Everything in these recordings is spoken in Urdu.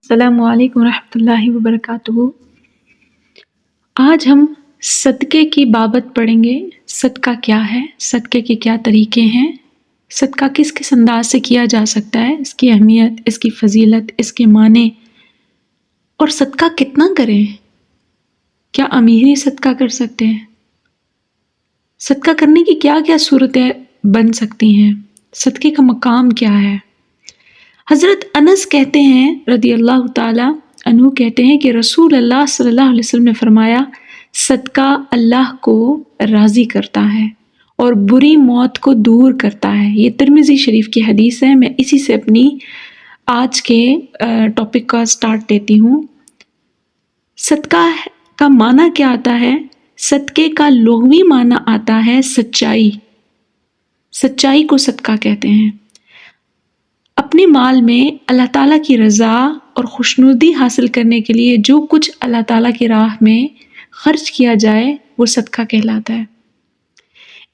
السلام علیکم ورحمۃ اللہ وبرکاتہ۔ آج ہم صدقے کی بابت پڑھیں گے۔ صدقہ کیا ہے؟ صدقے کے کیا طریقے ہیں؟ صدقہ کس کس انداز سے کیا جا سکتا ہے؟ اس کی اہمیت، اس کی فضیلت، اس کے معنی، اور صدقہ کتنا کریں؟ کیا امیر ہی صدقہ کر سکتے ہیں؟ صدقہ کرنے کی کیا کیا صورتیں بن سکتی ہیں؟ صدقے کا مقام کیا ہے؟ حضرت انس کہتے ہیں رضی اللہ تعالی عنہ کہتے ہیں کہ رسول اللہ صلی اللہ علیہ وسلم نے فرمایا، صدقہ اللہ کو راضی کرتا ہے اور بری موت کو دور کرتا ہے۔ یہ ترمذی شریف کی حدیث ہے۔ میں اسی سے اپنی آج کے ٹاپک کا سٹارٹ دیتی ہوں۔ صدقہ کا معنی کیا آتا ہے؟ صدقے کا لغوی معنی آتا ہے سچائی۔ سچائی کو صدقہ کہتے ہیں۔ اپنے مال میں اللہ تعالیٰ کی رضا اور خوشنودی حاصل کرنے کے لیے جو کچھ اللہ تعالیٰ کی راہ میں خرچ کیا جائے وہ صدقہ کہلاتا ہے۔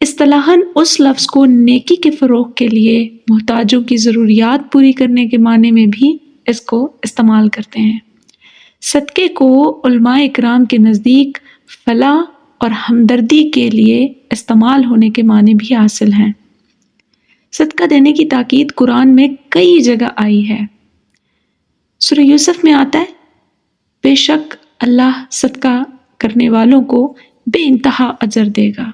اصطلاحاً اس لفظ کو نیکی کے فروغ کے لیے محتاجوں کی ضروریات پوری کرنے کے معنی میں بھی اس کو استعمال کرتے ہیں۔ صدقے کو علماء اکرام کے نزدیک فلاح اور ہمدردی کے لیے استعمال ہونے کے معنی بھی حاصل ہیں۔ صدقہ دینے کی تاکید قرآن میں کئی جگہ آئی ہے۔ سورہ یوسف میں آتا ہے، بے شک اللہ صدقہ کرنے والوں کو بے انتہا اجر دے گا۔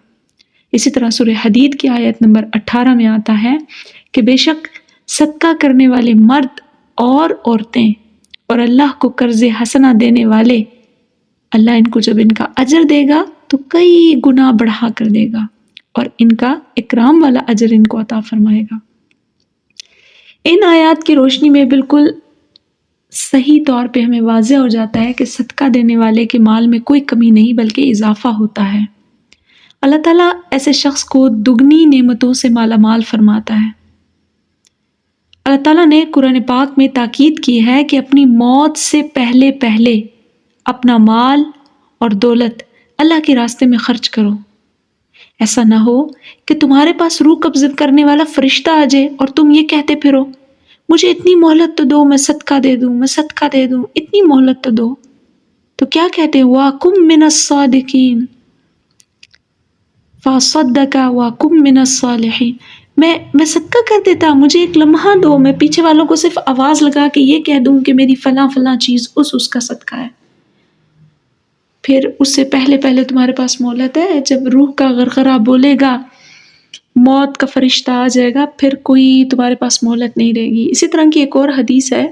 اسی طرح سورہ حدید کی آیت نمبر 18 میں آتا ہے کہ بے شک صدقہ کرنے والے مرد اور عورتیں اور اللہ کو قرض حسنہ دینے والے، اللہ ان کو جب ان کا اجر دے گا تو کئی گنا بڑھا کر دے گا اور ان کا اکرام والا اجر ان کو عطا فرمائے گا۔ ان آیات کی روشنی میں بالکل صحیح طور پہ ہمیں واضح ہو جاتا ہے کہ صدقہ دینے والے کے مال میں کوئی کمی نہیں بلکہ اضافہ ہوتا ہے۔ اللہ تعالیٰ ایسے شخص کو دگنی نعمتوں سے مالا مال فرماتا ہے۔ اللہ تعالیٰ نے قرآن پاک میں تاکید کی ہے کہ اپنی موت سے پہلے اپنا مال اور دولت اللہ کے راستے میں خرچ کرو۔ ایسا نہ ہو کہ تمہارے پاس روح قبض کرنے والا فرشتہ آ جائے اور تم یہ کہتے پھرو، مجھے اتنی مہلت تو دو، میں صدقہ دے دوں، میں صدقہ دے دوں، اتنی مہلت تو دو۔ تو کیا کہتے ہیں؟ وَاكُم مِّنَ الصَّادِقِينَ فَصَدَّقَ وَاكُم مِّنَ الصَّالِحِينَ۔ میں صدقہ کر دیتا، مجھے ایک لمحہ دو، میں پیچھے والوں کو صرف آواز لگا کے یہ کہہ دوں کہ میری فلاں فلاں چیز اس کا صدقہ ہے۔ پھر اس سے پہلے تمہارے پاس مہلت ہے، جب روح کا غرغرہ بولے گا، موت کا فرشتہ آ جائے گا، پھر کوئی تمہارے پاس مہلت نہیں رہے گی۔ اسی طرح کی ایک اور حدیث ہے،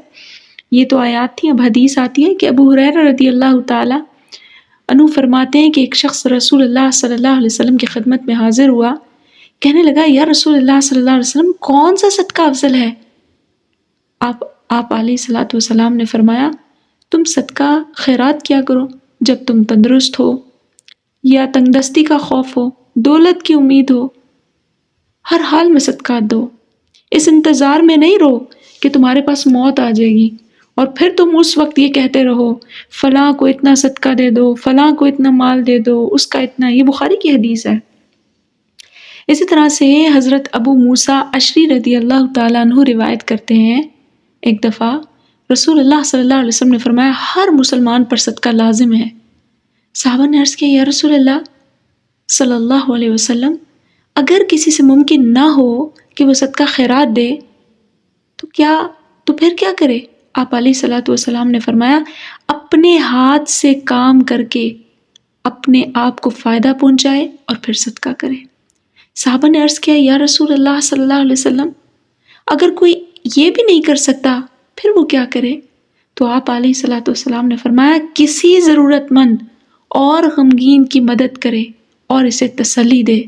یہ تو آیات تھی، اب حدیث آتی ہے کہ ابو ہریرہ رضی اللہ تعالی عنہ فرماتے ہیں کہ ایک شخص رسول اللہ صلی اللہ علیہ وسلم کی خدمت میں حاضر ہوا، کہنے لگا، یا رسول اللہ صلی اللہ علیہ وسلم، کون سا صدقہ افضل ہے؟ آپ علیہ الصلوۃ والسلام نے فرمایا، تم صدقہ خیرات کیا کرو جب تم تندرست ہو یا تنگ دستی کا خوف ہو، دولت کی امید ہو، ہر حال میں صدقات دو۔ اس انتظار میں نہیں رہو کہ تمہارے پاس موت آ جائے گی اور پھر تم اس وقت یہ کہتے رہو، فلاں کو اتنا صدقہ دے دو، فلاں کو اتنا مال دے دو، اس کا اتنا۔ یہ بخاری کی حدیث ہے۔ اسی طرح سے حضرت ابو موسیٰ اشعری رضی اللہ تعالیٰ عنہ روایت کرتے ہیں، ایک دفعہ رسول اللہ صلی اللہ علیہ وسلم نے فرمایا، ہر مسلمان پر صدقہ لازم ہے۔ صحابہ نے عرض کیا، یا رسول اللہ صلی اللہ علیہ وسلم، اگر کسی سے ممکن نہ ہو کہ وہ صدقہ خیرات دے تو پھر کیا کرے؟ آپ علیہ الصلوۃ والسلام نے فرمایا، اپنے ہاتھ سے کام کر کے اپنے آپ کو فائدہ پہنچائے اور پھر صدقہ کرے۔ صحابہ نے عرض کیا، یا رسول اللہ صلی اللہ علیہ وسلم، اگر کوئی یہ بھی نہیں کر سکتا پھر وہ کیا کرے؟ تو آپ علیہ الصلوۃ والسلام نے فرمایا، کسی ضرورت مند اور غمگین کی مدد کرے اور اسے تسلی دے،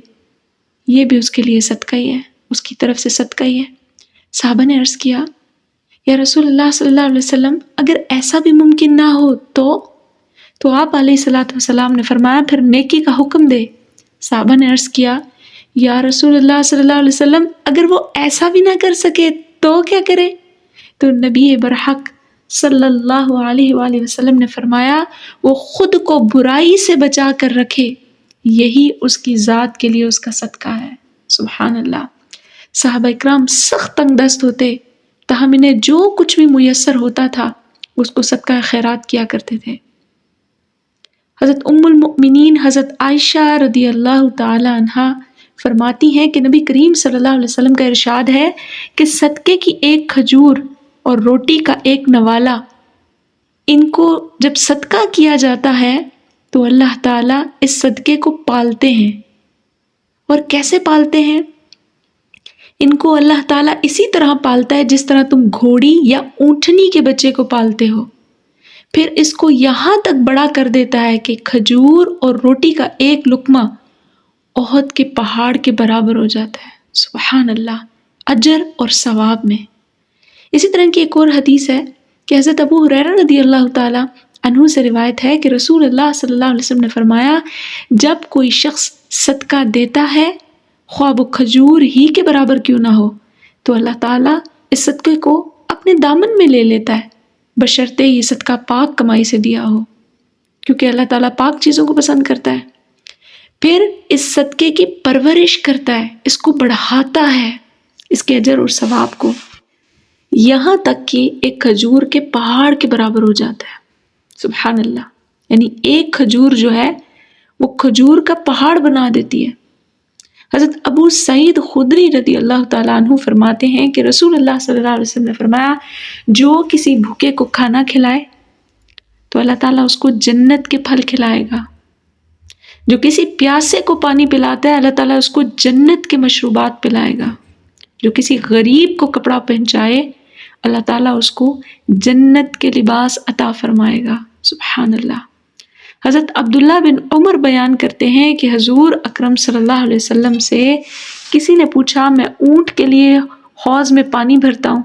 یہ بھی اس کے لیے صدقہ ہی ہے، اس کی طرف سے صدقہ ہی ہے۔ صحابہ نے عرض کیا، یا رسول اللہ صلی اللہ علیہ وسلم، اگر ایسا بھی ممکن نہ ہو تو آپ علیہ الصلوۃ والسلام نے فرمایا، پھر نیکی کا حکم دے۔ صحابہ نے عرض کیا، یا رسول اللہ صلی اللہ علیہ وسلم، اگر وہ ایسا بھی نہ کر سکے تو کیا کرے؟ تو نبی برحق صلی اللہ علیہ وآلہ وسلم نے فرمایا، وہ خود کو برائی سے بچا کر رکھے، یہی اس کی ذات کے لیے اس کا صدقہ ہے۔ سبحان اللہ۔ صحابہ اکرام سخت تنگ دست ہوتے، تاہم انہیں جو کچھ بھی میسر ہوتا تھا اس کو صدقہ خیرات کیا کرتے تھے۔ حضرت ام المؤمنین حضرت عائشہ رضی اللہ تعالی عنہا فرماتی ہیں کہ نبی کریم صلی اللہ علیہ وسلم کا ارشاد ہے کہ صدقے کی ایک کھجور اور روٹی کا ایک نوالا، ان کو جب صدقہ کیا جاتا ہے تو اللہ تعالیٰ اس صدقے کو پالتے ہیں۔ اور کیسے پالتے ہیں؟ ان کو اللہ تعالیٰ اسی طرح پالتا ہے جس طرح تم گھوڑی یا اونٹنی کے بچے کو پالتے ہو، پھر اس کو یہاں تک بڑا کر دیتا ہے کہ کھجور اور روٹی کا ایک لقمہ احد کے پہاڑ کے برابر ہو جاتا ہے۔ سبحان اللہ، اجر اور ثواب میں۔ اسی طرح کی ایک اور حدیث ہے کہ حضرت ابو ہریرہ رضی اللہ تعالیٰ عنہ سے روایت ہے کہ رسول اللہ صلی اللہ علیہ وسلم نے فرمایا، جب کوئی شخص صدقہ دیتا ہے خواہ وہ کھجور ہی کے برابر کیوں نہ ہو، تو اللہ تعالیٰ اس صدقے کو اپنے دامن میں لے لیتا ہے، بشرطے یہ صدقہ پاک کمائی سے دیا ہو، کیونکہ اللہ تعالیٰ پاک چیزوں کو پسند کرتا ہے۔ پھر اس صدقے کی پرورش کرتا ہے، اس کو بڑھاتا ہے، اس کے اجر اور ثواب کو، یہاں تک کہ ایک کھجور کے پہاڑ کے برابر ہو جاتا ہے۔ سبحان اللہ، یعنی ایک کھجور جو ہے وہ کھجور کا پہاڑ بنا دیتی ہے۔ حضرت ابو سعید خدری رضی اللہ تعالیٰ عنہ فرماتے ہیں کہ رسول اللہ صلی اللہ علیہ وسلم نے فرمایا، جو کسی بھوکے کو کھانا کھلائے تو اللہ تعالیٰ اس کو جنت کے پھل کھلائے گا، جو کسی پیاسے کو پانی پلاتا ہے اللہ تعالیٰ اس کو جنت کے مشروبات پلائے گا، جو کسی غریب کو کپڑا پہنچائے اللہ تعالیٰ اس کو جنت کے لباس عطا فرمائے گا۔ سبحان اللہ۔ حضرت عبداللہ بن عمر بیان کرتے ہیں کہ حضور اکرم صلی اللہ علیہ وسلم سے کسی نے پوچھا، میں اونٹ کے لیے حوض میں پانی بھرتا ہوں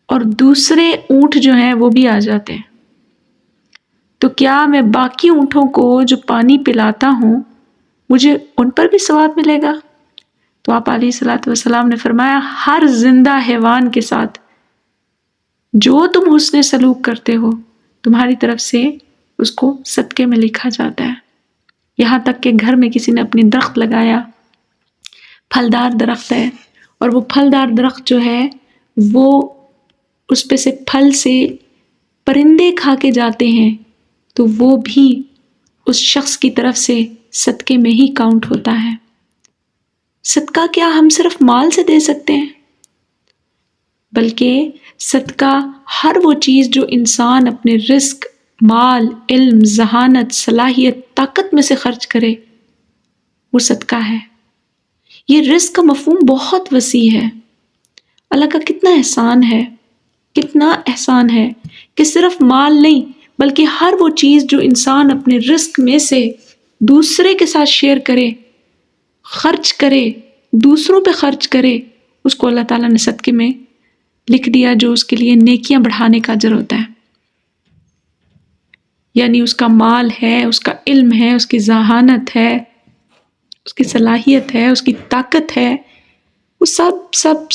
اور دوسرے اونٹ جو ہیں وہ بھی آ جاتے ہیں، تو کیا میں باقی اونٹوں کو جو پانی پلاتا ہوں مجھے ان پر بھی ثواب ملے گا؟ تو آپ علیہ الصلوۃ والسلام نے فرمایا، ہر زندہ حیوان کے ساتھ جو تم حسن سلوک کرتے ہو تمہاری طرف سے اس کو صدقے میں لکھا جاتا ہے۔ یہاں تک کہ گھر میں کسی نے اپنی درخت لگایا، پھلدار درخت ہے، اور وہ پھلدار درخت جو ہے وہ اس پہ سے پھل سے پرندے کھا کے جاتے ہیں تو وہ بھی اس شخص کی طرف سے صدقے میں ہی کاؤنٹ ہوتا ہے۔ صدقہ کیا ہم صرف مال سے دے سکتے ہیں؟ بلکہ صدقہ ہر وہ چیز جو انسان اپنے رزق، مال، علم، ذہانت، صلاحیت، طاقت میں سے خرچ کرے وہ صدقہ ہے۔ یہ رزق کا مفہوم بہت وسیع ہے۔ اللہ کا کتنا احسان ہے کہ صرف مال نہیں بلکہ ہر وہ چیز جو انسان اپنے رزق میں سے دوسرے کے ساتھ شیئر کرے، خرچ کرے، دوسروں پہ خرچ کرے، اس کو اللہ تعالیٰ نے صدقے میں لکھ دیا، جو اس کے لیے نیکیاں بڑھانے کا اجر ہوتا ہے۔ یعنی اس کا مال ہے، اس کا علم ہے، اس کی ذہانت ہے، اس کی صلاحیت ہے، اس کی طاقت ہے، وہ سب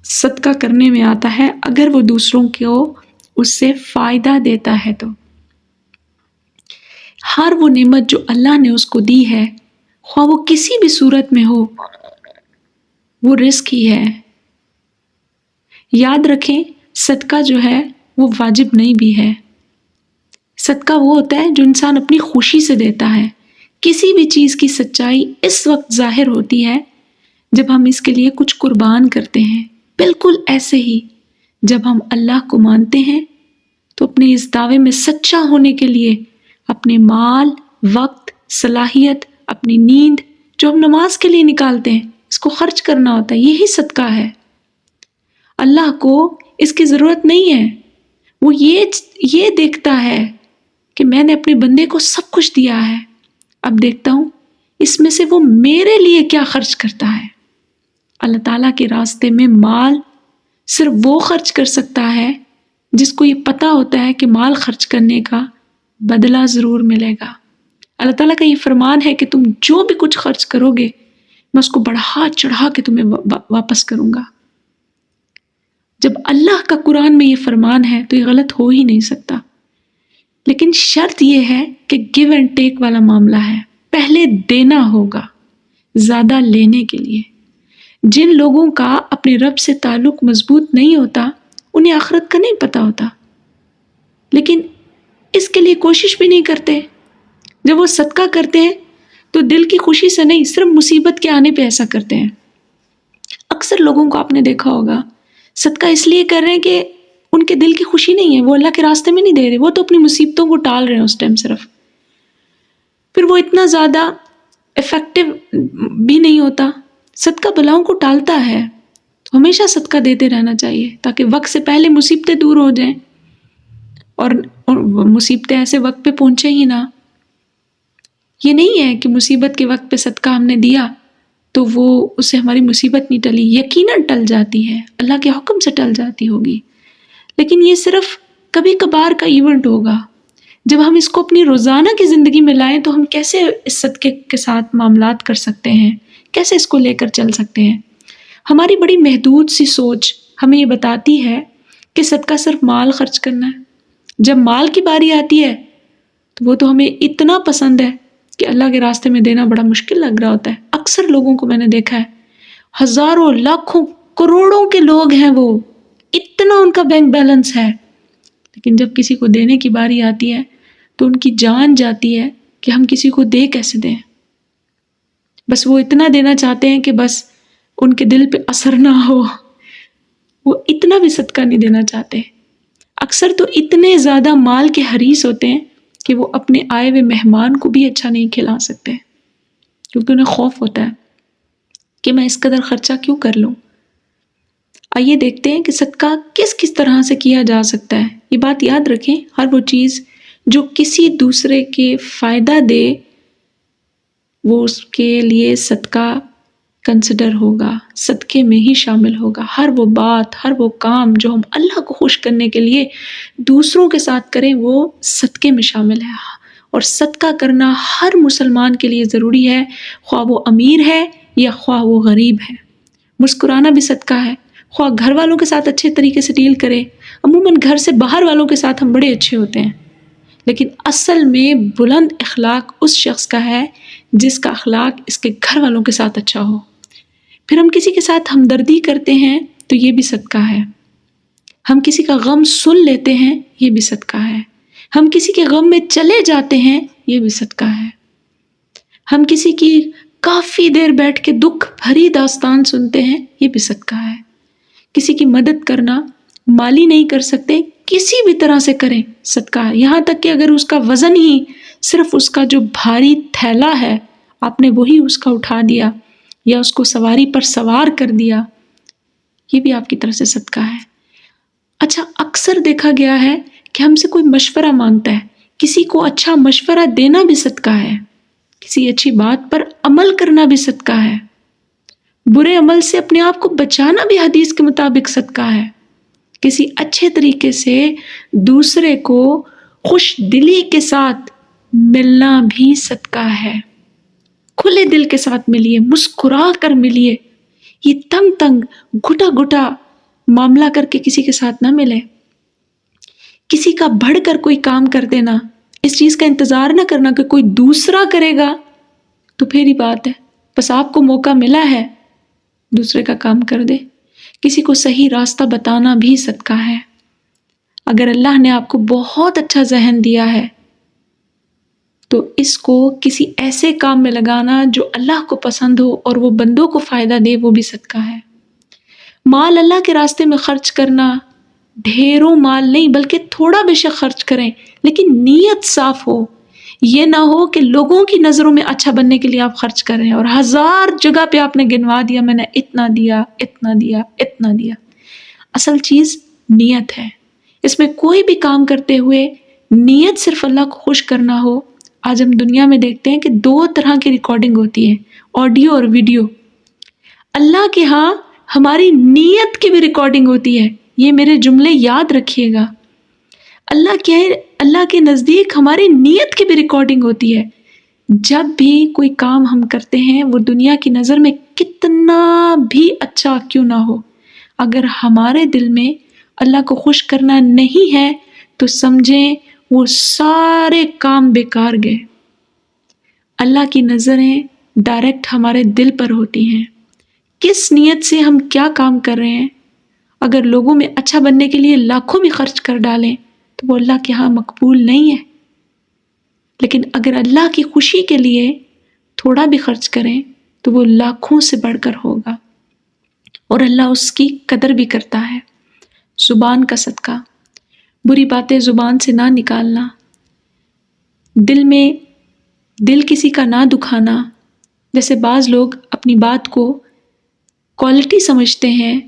صدقہ کرنے میں آتا ہے اگر وہ دوسروں کو اس سے فائدہ دیتا ہے تو۔ ہر وہ نعمت جو اللہ نے اس کو دی ہے، خواہ وہ کسی بھی صورت میں ہو، وہ رزق ہی ہے۔ یاد رکھیں، صدقہ جو ہے وہ واجب نہیں بھی ہے۔ صدقہ وہ ہوتا ہے جو انسان اپنی خوشی سے دیتا ہے۔ کسی بھی چیز کی سچائی اس وقت ظاہر ہوتی ہے جب ہم اس کے لیے کچھ قربان کرتے ہیں۔ بالکل ایسے ہی جب ہم اللہ کو مانتے ہیں تو اپنے اس دعوے میں سچا ہونے کے لیے اپنے مال، وقت، صلاحیت، اپنی نیند جو ہم نماز کے لیے نکالتے ہیں اس کو خرچ کرنا ہوتا ہے۔ یہی صدقہ ہے۔ اللہ کو اس کی ضرورت نہیں ہے، وہ یہ دیکھتا ہے کہ میں نے اپنے بندے کو سب کچھ دیا ہے، اب دیکھتا ہوں اس میں سے وہ میرے لیے کیا خرچ کرتا ہے۔ اللہ تعالیٰ کے راستے میں مال صرف وہ خرچ کر سکتا ہے جس کو یہ پتہ ہوتا ہے کہ مال خرچ کرنے کا بدلہ ضرور ملے گا۔ اللہ تعالیٰ کا یہ فرمان ہے کہ تم جو بھی کچھ خرچ کرو گے میں اس کو بڑھا چڑھا کے تمہیں واپس کروں گا۔ جب اللہ کا قرآن میں یہ فرمان ہے تو یہ غلط ہو ہی نہیں سکتا۔ لیکن شرط یہ ہے کہ گیو اینڈ ٹیک والا معاملہ ہے، پہلے دینا ہوگا زیادہ لینے کے لیے۔ جن لوگوں کا اپنے رب سے تعلق مضبوط نہیں ہوتا انہیں آخرت کا نہیں پتہ ہوتا، لیکن اس کے لیے کوشش بھی نہیں کرتے۔ جب وہ صدقہ کرتے ہیں تو دل کی خوشی سے نہیں، صرف مصیبت کے آنے پہ ایسا کرتے ہیں۔ اکثر لوگوں کو آپ نے دیکھا ہوگا صدقہ اس لیے کر رہے ہیں کہ ان کے دل کی خوشی نہیں ہے، وہ اللہ کے راستے میں نہیں دے رہے، وہ تو اپنی مصیبتوں کو ٹال رہے ہیں اس ٹائم صرف۔ پھر وہ اتنا زیادہ افیکٹو بھی نہیں ہوتا۔ صدقہ بلاؤں کو ٹالتا ہے، تو ہمیشہ صدقہ دیتے رہنا چاہیے تاکہ وقت سے پہلے مصیبتیں دور ہو جائیں، اور مصیبتیں ایسے وقت پہ پہنچے ہی نہ۔ یہ نہیں ہے کہ مصیبت کے وقت پہ صدقہ ہم نے دیا تو وہ اس سے ہماری مصیبت نہیں ٹلی، یقیناً ٹل جاتی ہے، اللہ کے حکم سے ٹل جاتی ہوگی، لیکن یہ صرف کبھی کبھار کا ایونٹ ہوگا۔ جب ہم اس کو اپنی روزانہ کی زندگی میں لائیں تو ہم کیسے اس صدقے کے ساتھ معاملات کر سکتے ہیں، کیسے اس کو لے کر چل سکتے ہیں۔ ہماری بڑی محدود سی سوچ ہمیں یہ بتاتی ہے کہ صدقہ صرف مال خرچ کرنا ہے۔ جب مال کی باری آتی ہے تو وہ تو ہمیں اتنا پسند ہے کہ اللہ کے راستے میں دینا بڑا مشکل لگ رہا ہوتا ہے۔ اکثر لوگوں کو میں نے دیکھا ہے، ہزاروں لاکھوں کروڑوں کے لوگ ہیں، وہ اتنا ان کا بینک بیلنس ہے، لیکن جب کسی کو دینے کی باری آتی ہے تو ان کی جان جاتی ہے کہ ہم کسی کو دے کیسے دیں۔ بس وہ اتنا دینا چاہتے ہیں کہ بس ان کے دل پہ اثر نہ ہو، وہ اتنا بھی صدقہ نہیں دینا چاہتے۔ اکثر تو اتنے زیادہ مال کے حریص ہوتے ہیں کہ وہ اپنے آئے ہوئے مہمان کو بھی اچھا نہیں کھلا سکتے، کیونکہ انہیں خوف ہوتا ہے کہ میں اس قدر خرچہ کیوں کر لوں۔ آئیے دیکھتے ہیں کہ صدقہ کس کس طرح سے کیا جا سکتا ہے۔ یہ بات یاد رکھیں، ہر وہ چیز جو کسی دوسرے کے فائدہ دے وہ اس کے لیے صدقہ کنسیڈر ہوگا، صدقے میں ہی شامل ہوگا۔ ہر وہ بات، ہر وہ کام جو ہم اللہ کو خوش کرنے کے لیے دوسروں کے ساتھ کریں وہ صدقے میں شامل ہے، اور صدقہ کرنا ہر مسلمان کے لیے ضروری ہے، خواہ وہ امیر ہے یا خواہ وہ غریب ہے۔ مسکرانا بھی صدقہ ہے، خواہ گھر والوں کے ساتھ اچھے طریقے سے ڈیل کرے۔ عموماً گھر سے باہر والوں کے ساتھ ہم بڑے اچھے ہوتے ہیں، لیکن اصل میں بلند اخلاق اس شخص کا ہے جس کا اخلاق اس کے گھر والوں کے ساتھ اچھا ہو۔ پھر ہم کسی کے ساتھ ہمدردی کرتے ہیں تو یہ بھی صدقہ ہے۔ ہم کسی کا غم سن لیتے ہیں، یہ بھی صدقہ ہے۔ ہم کسی کے غم میں چلے جاتے ہیں، یہ بھی صدقہ ہے۔ ہم کسی کی کافی دیر بیٹھ کے دکھ بھری داستان سنتے ہیں، یہ بھی صدقہ ہے۔ کسی کی مدد کرنا، مالی نہیں کر سکتے کسی بھی طرح سے کریں، صدقہ ہے۔ یہاں تک کہ اگر اس کا وزن ہی صرف اس کا جو بھاری تھیلا ہے آپ نے وہی اس کا اٹھا دیا یا اس کو سواری پر سوار کر دیا، یہ بھی آپ کی طرف سے صدقہ ہے۔ اچھا، اکثر دیکھا گیا ہے کہ ہم سے کوئی مشورہ مانگتا ہے، کسی کو اچھا مشورہ دینا بھی صدقہ ہے، کسی اچھی بات پر عمل کرنا بھی صدقہ ہے، برے عمل سے اپنے آپ کو بچانا بھی حدیث کے مطابق صدقہ ہے، کسی اچھے طریقے سے دوسرے کو خوش دلی کے ساتھ ملنا بھی صدقہ ہے۔ کھلے دل کے ساتھ ملیے، مسکرا کر ملیے، یہ تنگ گھٹا گھٹا معاملہ کر کے کسی کے ساتھ نہ ملے۔ کسی کا بڑھ کر کوئی کام کر دینا، اس چیز کا انتظار نہ کرنا کہ کوئی دوسرا کرے گا تو پھر ہی بات ہے، بس آپ کو موقع ملا ہے دوسرے کا کام کر دے۔ کسی کو صحیح راستہ بتانا بھی صدقہ ہے۔ اگر اللہ نے آپ کو بہت اچھا ذہن دیا ہے تو اس کو کسی ایسے کام میں لگانا جو اللہ کو پسند ہو اور وہ بندوں کو فائدہ دے، وہ بھی صدقہ ہے۔ مال اللہ کے راستے میں خرچ کرنا، ڈھیروں مال نہیں بلکہ تھوڑا بے شک خرچ کریں، لیکن نیت صاف ہو۔ یہ نہ ہو کہ لوگوں کی نظروں میں اچھا بننے کے لیے آپ خرچ کر رہے ہیں اور ہزار جگہ پہ آپ نے گنوا دیا، میں نے اتنا دیا، اتنا دیا، اتنا دیا۔ اصل چیز نیت ہے۔ اس میں کوئی بھی کام کرتے ہوئے نیت صرف اللہ کو خوش کرنا ہو۔ آج ہم دنیا میں دیکھتے ہیں کہ دو طرح کی ریکارڈنگ ہوتی ہے، آڈیو اور ویڈیو۔ اللہ کے ہاں ہماری نیت کی بھی ریکارڈنگ ہوتی ہے، یہ میرے جملے یاد رکھیے گا۔ اللہ کے نزدیک ہماری نیت کی بھی ریکارڈنگ ہوتی ہے۔ جب بھی کوئی کام ہم کرتے ہیں وہ دنیا کی نظر میں کتنا بھی اچھا کیوں نہ ہو، اگر ہمارے دل میں اللہ کو خوش کرنا نہیں ہے تو سمجھیں وہ سارے کام بیکار گئے۔ اللہ کی نظریں ڈائریکٹ ہمارے دل پر ہوتی ہیں، کس نیت سے ہم کیا کام کر رہے ہیں۔ اگر لوگوں میں اچھا بننے کے لیے لاکھوں بھی خرچ کر ڈالیں تو وہ اللہ کے ہاں مقبول نہیں ہے، لیکن اگر اللہ کی خوشی کے لیے تھوڑا بھی خرچ کریں تو وہ لاکھوں سے بڑھ کر ہوگا، اور اللہ اس کی قدر بھی کرتا ہے۔ زبان کا صدقہ، بری باتیں زبان سے نہ نکالنا، دل کسی کا نہ دکھانا۔ جیسے بعض لوگ اپنی بات کو کوالٹی سمجھتے ہیں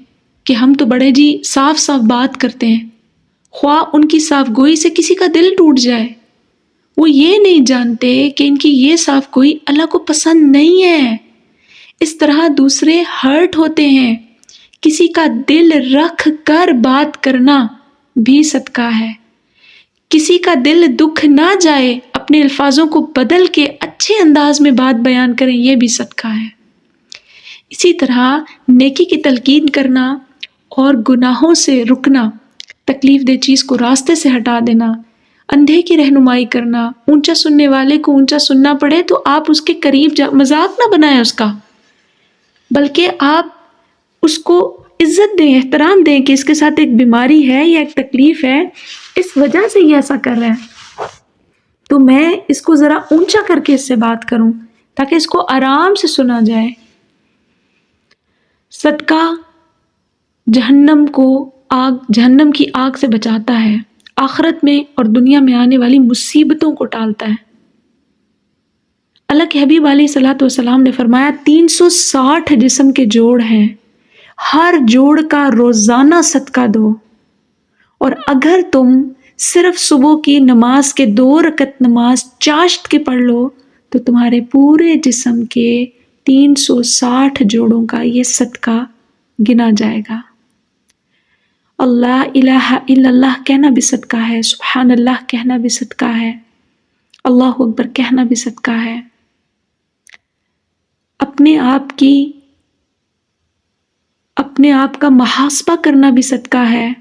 کہ ہم تو بڑے جی صاف صاف بات کرتے ہیں، خواہ ان کی صاف گوئی سے کسی کا دل ٹوٹ جائے، وہ یہ نہیں جانتے کہ ان کی یہ صاف گوئی اللہ کو پسند نہیں ہے۔ اس طرح دوسرے ہرٹ ہوتے ہیں، کسی کا دل رکھ کر بات کرنا بھی صدقہ ہے۔ کسی کا دل دکھ نہ جائے، اپنے الفاظوں کو بدل کے اچھے انداز میں بات بیان کریں، یہ بھی صدقہ ہے۔ اسی طرح نیکی کی تلقین کرنا اور گناہوں سے رکنا، تکلیف دہ چیز کو راستے سے ہٹا دینا، اندھے کی رہنمائی کرنا، اونچا سننے والے کو اونچا سننا پڑے تو آپ اس کے قریب مذاق نہ بنائیں اس کا، بلکہ آپ اس کو عزت دیں، احترام دیں کہ اس کے ساتھ ایک بیماری ہے یا ایک تکلیف ہے، اس وجہ سے یہ ایسا کر رہے ہیں، تو میں اس کو ذرا اونچا کر کے اس سے بات کروں تاکہ اس کو آرام سے سنا جائے۔ صدقہ جہنم کی آگ سے بچاتا ہے، آخرت میں اور دنیا میں آنے والی مصیبتوں کو ٹالتا ہے۔ اللہ کے حبیب علیہ الصلوۃ والسلام نے فرمایا 360 جسم کے جوڑ ہیں، ہر جوڑ کا روزانہ صدقہ دو، اور اگر تم صرف صبح کی نماز کے 2 رکعت نماز چاشت کے پڑھ لو تو تمہارے پورے جسم کے 360 جوڑوں کا یہ صدقہ گنا جائے گا۔ اللہ الہ الا اللہ کہنا بھی صدقہ ہے، سبحان اللہ کہنا بھی صدقہ ہے، اللہ اکبر کہنا بھی صدقہ ہے۔ اپنے آپ کا محاسبہ کرنا بھی صدقہ ہے،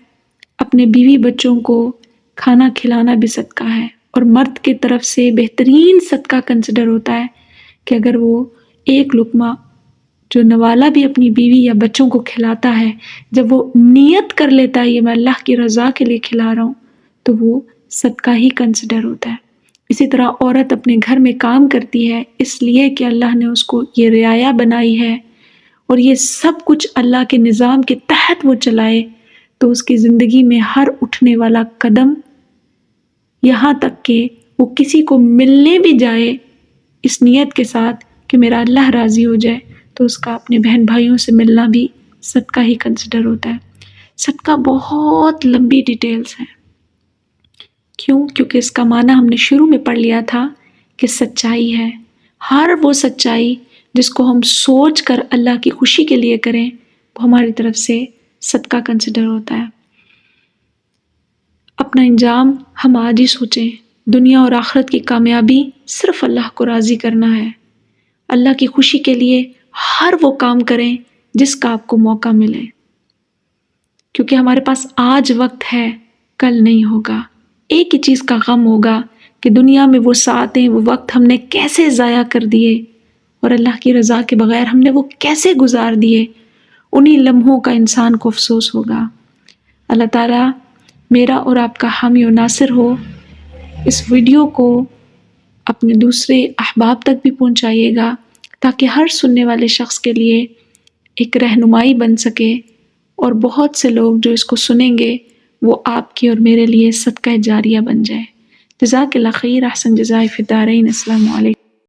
اپنے بیوی بچوں کو کھانا کھلانا بھی صدقہ ہے، اور مرد کی طرف سے بہترین صدقہ کنسیڈر ہوتا ہے کہ اگر وہ ایک لقمہ جو نوالا بھی اپنی بیوی یا بچوں کو کھلاتا ہے، جب وہ نیت کر لیتا ہے یہ میں اللہ کی رضا کے لیے کھلا رہا ہوں تو وہ صدقہ ہی کنسیڈر ہوتا ہے۔ اسی طرح عورت اپنے گھر میں کام کرتی ہے اس لیے کہ اللہ نے اس کو یہ رعایا بنائی ہے اور یہ سب کچھ اللہ کے نظام کے تحت وہ چلائے، تو اس کی زندگی میں ہر اٹھنے والا قدم، یہاں تک کہ وہ کسی کو ملنے بھی جائے اس نیت کے ساتھ کہ میرا اللہ راضی ہو جائے، تو اس کا اپنے بہن بھائیوں سے ملنا بھی صدقہ ہی کنسیڈر ہوتا ہے۔ صدقہ بہت لمبی ڈیٹیلز ہیں، کیونکہ اس کا معنی ہم نے شروع میں پڑھ لیا تھا کہ سچائی ہے، ہر وہ سچائی جس کو ہم سوچ کر اللہ کی خوشی کے لیے کریں وہ ہماری طرف سے صدقہ کنسیڈر ہوتا ہے۔ اپنا انجام ہم آج ہی سوچیں، دنیا اور آخرت کی کامیابی صرف اللہ کو راضی کرنا ہے، اللہ کی خوشی کے لیے ہر وہ کام کریں جس کا آپ کو موقع ملے، کیونکہ ہمارے پاس آج وقت ہے، کل نہیں ہوگا۔ ایک ہی چیز کا غم ہوگا کہ دنیا میں وہ ساعتیں، وہ وقت ہم نے کیسے ضائع کر دیے اور اللہ کی رضا کے بغیر ہم نے وہ کیسے گزار دیے، انہی لمحوں کا انسان کو افسوس ہوگا۔ اللہ تعالیٰ میرا اور آپ کا حامی و ناصر ہو۔ اس ویڈیو کو اپنے دوسرے احباب تک بھی پہنچائیے گا تاکہ ہر سننے والے شخص کے لیے ایک رہنمائی بن سکے، اور بہت سے لوگ جو اس کو سنیں گے وہ آپ کی اور میرے لیے صدقہ جاریہ بن جائے۔ جزاک اللہ خیر، احسن جزائے فی الدارین۔ السلام علیکم۔